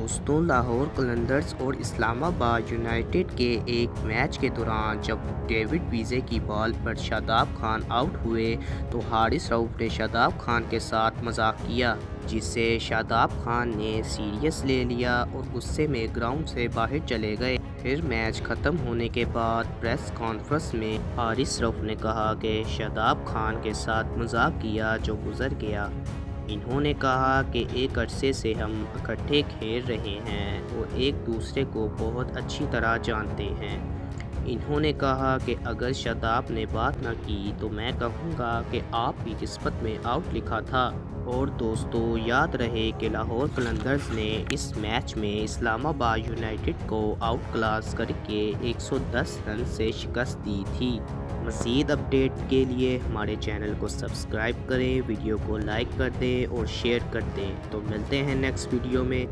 दोस्तों, लाहौर कलंदर्स और इस्लामाबाद यूनाइटेड के एक मैच के दौरान जब डेविड वीज़े की बॉल पर शादाब खान आउट हुए तो हारिस रऊफ ने शादाब खान के साथ मजाक किया, जिसे शादाब खान ने सीरियस ले लिया और गुस्से में ग्राउंड से बाहर चले गए। फिर मैच ख़त्म होने के बाद प्रेस कॉन्फ्रेंस में हारिस रऊफ ने कहा कि शादाब खान के साथ मजाक किया जो गुजर गया। इन्होंने कहा कि एक अरसे से हम इकट्ठे खेल रहे हैं और एक दूसरे को बहुत अच्छी तरह जानते हैं। इन्होंने कहा कि अगर शादाब ने बात ना की तो मैं कहूँगा कि आपकी किस्मत में आउट लिखा था। और दोस्तों, याद रहे कि लाहौर कलंदर्स ने इस मैच में इस्लामाबाद यूनाइटेड को आउट क्लास करके 110 रन से शिकस्त दी थी। मज़ीद अपडेट के लिए हमारे चैनल को सब्सक्राइब करें, वीडियो को लाइक कर दें और शेयर कर दें। तो मिलते हैं नेक्स्ट वीडियो में।